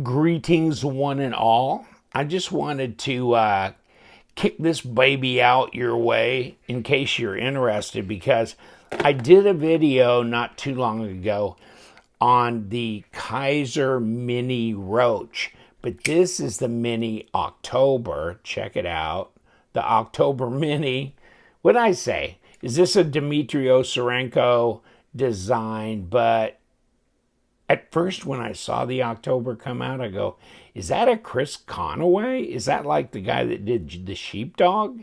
Greetings, one and all. I just wanted to kick this baby out your way in case you're interested, because I did a video not too long ago on the Kizer Mini Roach, but this is the Mini October. Check it out. The October Mini. What did I say? Is this a Dmitry Osarenko design? But at first, when I saw the October come out, I go, is that a Chris Conaway? Is that like the guy that did the Sheepdog?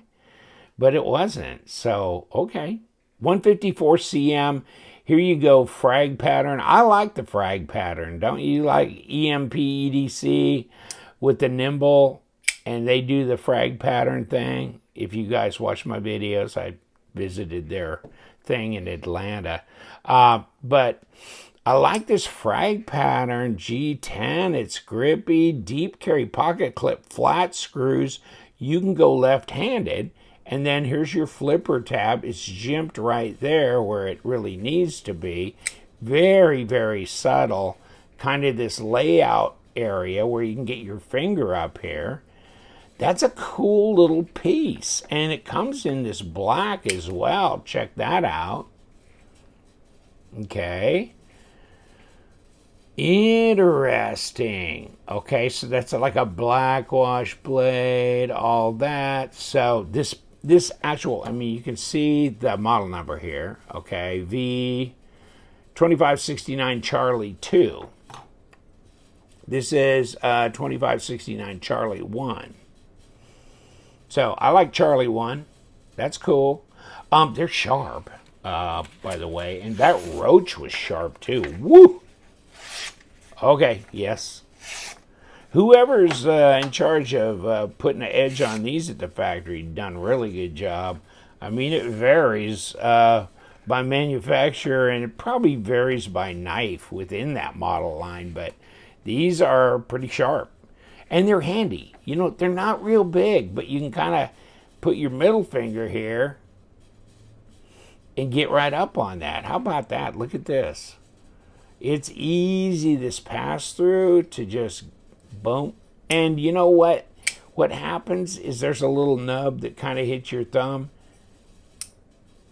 But it wasn't. So, okay. 154 cm. Here you go, frag pattern. I like the frag pattern. Don't you like EMP EDC with the nimble? And they do the frag pattern thing. If you guys watch my videos, I visited their thing in Atlanta. But I like this frag pattern, G10. It's grippy, deep carry pocket clip, flat screws. You can go left-handed. And then here's your flipper tab. It's jimped right there where it really needs to be. Very, very subtle. Kind of this layout area where you can get your finger up here. That's a cool little piece. And it comes in this black as well. Check that out. Okay. Interesting. Okay, so that's like a black wash blade, all that. So this actual, I mean, you can see the model number here. Okay, V2569 Charlie 2. This is 2569 Charlie 1. So I like Charlie 1. That's cool. They're sharp, by the way, and that Roach was sharp too. Woo! Okay, yes. Whoever's in charge of putting an edge on these at the factory done a really good job. I mean, it varies by manufacturer, and it probably varies by knife within that model line, but these are pretty sharp. And they're handy. You know, they're not real big, but you can kind of put your middle finger here and get right up on that. How about that? Look at this. It's easy, this pass through, to just boom. And you know what? What happens is there's a little nub that kind of hits your thumb.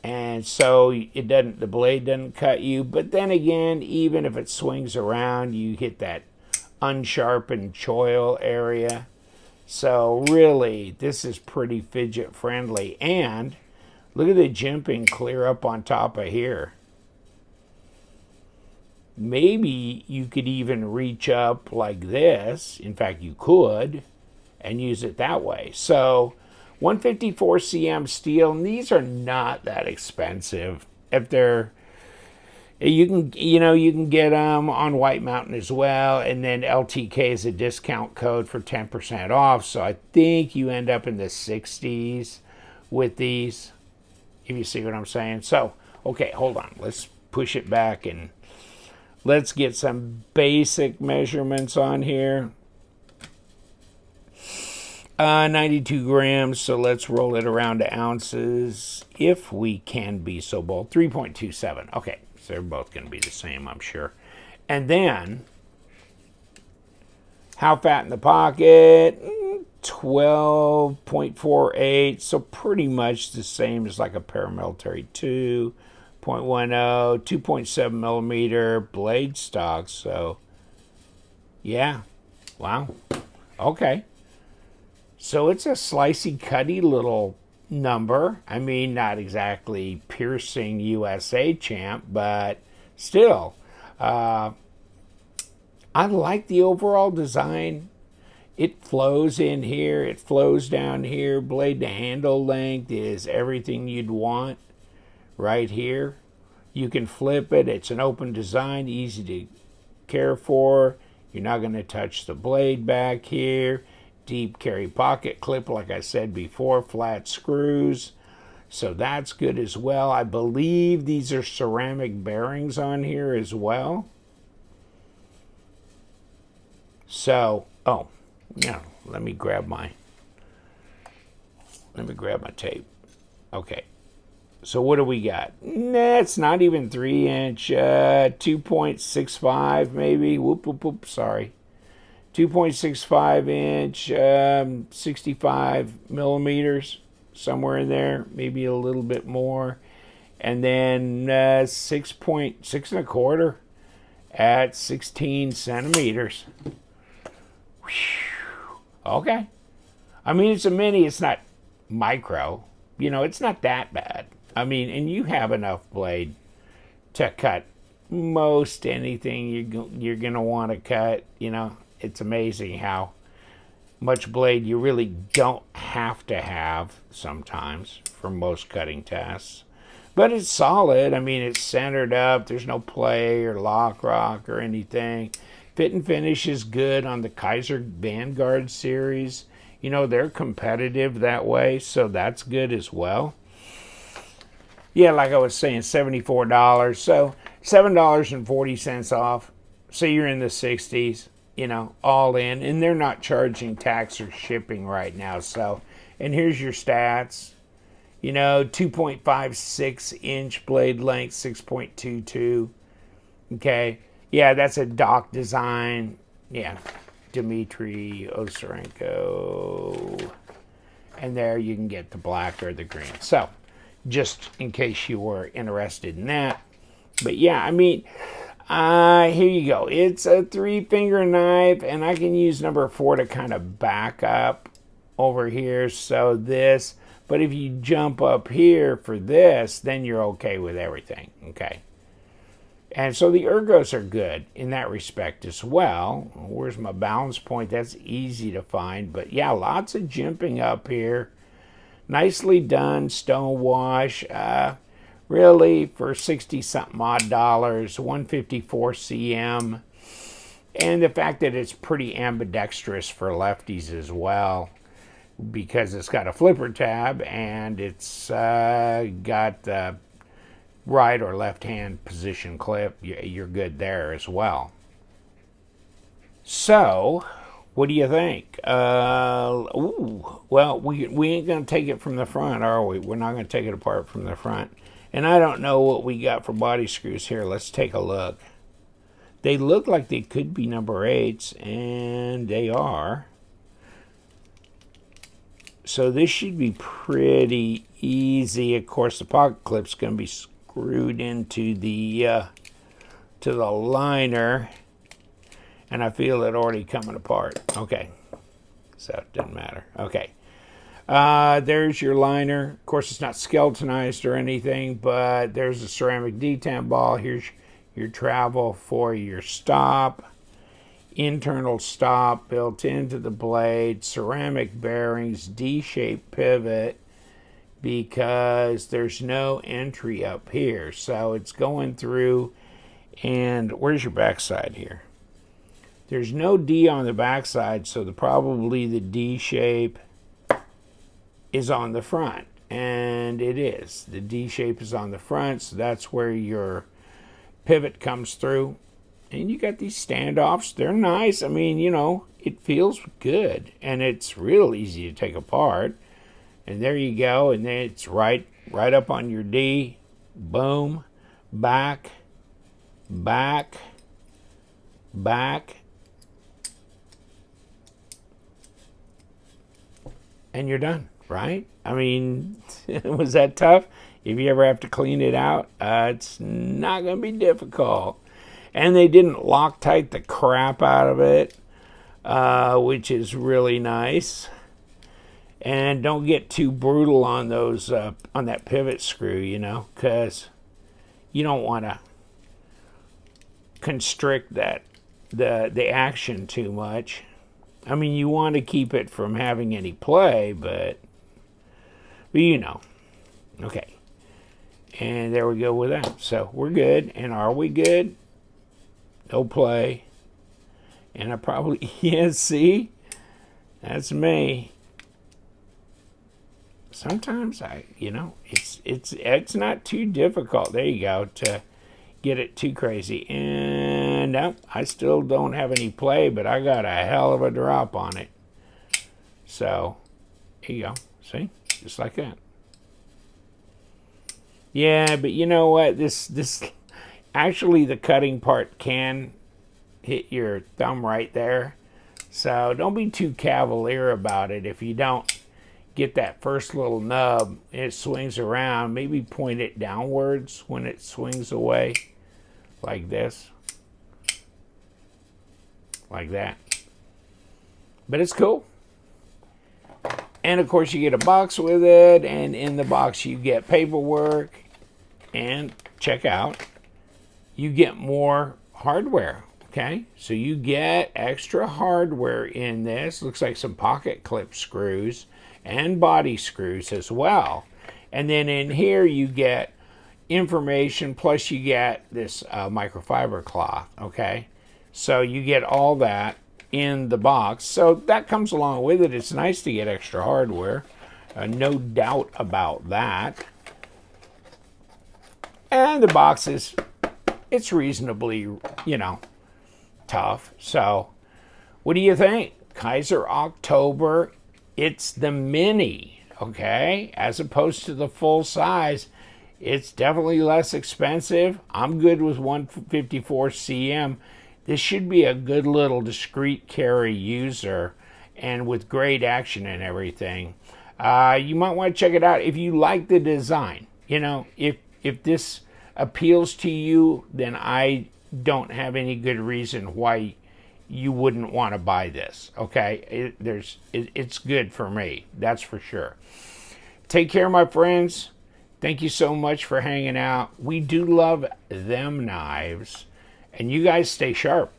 And so it doesn't, the blade doesn't cut you. But then again, even if it swings around, you hit that unsharpened choil area. So really, this is pretty fidget friendly. And look at the jimping clear up on top of here. Maybe you could even reach up like this. In fact, you could, and use it that way. So 154 cm steel, and these are not that expensive. If they're, you can get them on White Mountain as well, and then LTK is a discount code for 10% off. So I think you end up in the 60s with these, if you see what I'm saying. So, okay, hold on. Let's push it back and let's get some basic measurements on here. 92 grams, so let's roll it around to ounces, if we can be so bold. 3.27. Okay, so they're both going to be the same, I'm sure. And then, how fat in the pocket? 12.48, so pretty much the same as like a paramilitary 2. 0.10, 2.7 millimeter blade stock. So, yeah. Wow. Okay. So it's a slicey, cutty little number. I mean, not exactly piercing USA champ, but still. I like the overall design. It flows in here. It flows down here. Blade to handle length is everything you'd want. Right here, you can flip it. It's an open design, easy to care for. You're not going to touch the blade back here. Deep carry pocket clip, like I said before, flat screws. So that's good as well. I believe these are ceramic bearings on here as well. So, oh, yeah, let me grab my tape. Okay. So what do we got? Nah, it's not even 3 inch, 2.65 maybe. Whoop, whoop, whoop, sorry. 2.65 inch, 65 millimeters, somewhere in there, maybe a little bit more. And then 6.6 and a quarter at 16 centimeters. Whew. Okay. I mean, it's a mini, it's not micro. You know, it's not that bad. I mean, and you have enough blade to cut most anything you're going to want to cut. You know, it's amazing how much blade you really don't have to have sometimes for most cutting tasks. But it's solid. I mean, it's centered up. There's no play or lock rock or anything. Fit and finish is good on the Kizer Vanguard series. You know, they're competitive that way, so that's good as well. Yeah, like I was saying, $74. So $7.40 off. So you're in the 60s, you know, all in. And they're not charging tax or shipping right now. So, and here's your stats. You know, 2.56 inch blade length, 6.22. Okay. Yeah, that's a dock design. Yeah. Dmitry Osarenko. And there you can get the black or the green. So, just in case you were interested in that. But yeah, I mean, here you go. It's a 3-finger knife, and I can use number 4 to kind of back up over here. So this, but if you jump up here for this, then you're okay with everything, okay? And so the ergos are good in that respect as well. Where's my balance point? That's easy to find. But yeah, lots of jimping up here. Nicely done, stone wash. Really, for 60-something odd dollars, 154 cm. And the fact that it's pretty ambidextrous for lefties as well, because it's got a flipper tab and it's got the right or left hand position clip. You're good there as well. So, what do you think? Well, we ain't going to take it from the front, are we? We're not going to take it apart from the front. And I don't know what we got for body screws here. Let's take a look. They look like they could be number 8s, and they are. So this should be pretty easy. Of course, the pocket clip's going to be screwed into the to the liner, and I feel it already coming apart. Okay, so it doesn't matter. Okay, there's your liner. Of course, it's not skeletonized or anything, but there's a ceramic detamp ball. Here's your travel for your stop. Internal stop built into the blade, ceramic bearings, D-shaped pivot, because there's no entry up here. So it's going through, and where's your backside here? There's no D on the backside, so probably the D shape is on the front, and it is. The D shape is on the front, so that's where your pivot comes through. And you got these standoffs. They're nice. I mean, you know, it feels good. And it's real easy to take apart. And there you go. And then it's right up on your D. Boom. Back. Back. Back. And you're done, right? I mean, was that tough? If you ever have to clean it out, it's not going to be difficult. And they didn't Loctite the crap out of it, which is really nice. And don't get too brutal on those on that pivot screw, you know, because you don't want to constrict the action too much. I mean, you want to keep it from having any play, but you know. Okay. And there we go with that. So we're good. And are we good? No play. And I probably, yeah, see? That's me. Sometimes you know, it's not too difficult. There you go, to get it too crazy. And no, I still don't have any play, but I got a hell of a drop on it. So, here you go. See? Just like that. Yeah, but you know what? This actually, the cutting part can hit your thumb right there, So don't be too cavalier about it. If you don't get that first little nub, it swings around, maybe point it downwards when it swings away, like this, like that. But it's cool. And of course you get a box with it, and in the box you get paperwork, and check out, you get more hardware. Okay, so you get extra hardware in this. Looks like some pocket clip screws and body screws as well. And then in here you get information, plus you get this microfiber cloth. Okay, so you get all that in the box. So that comes along with it. It's nice to get extra hardware. No doubt about that. And the box is, it's reasonably, you know, tough. So what do you think? Kizer October, it's the mini, okay? As opposed to the full size. It's definitely less expensive. I'm good with 154 cm. This should be a good little discreet carry user, and with great action and everything. You might want to check it out if you like the design. You know, if this appeals to you, then I don't have any good reason why you wouldn't want to buy this. Okay, it's good for me, that's for sure. Take care, my friends. Thank you so much for hanging out. We do love them knives, and you guys stay sharp.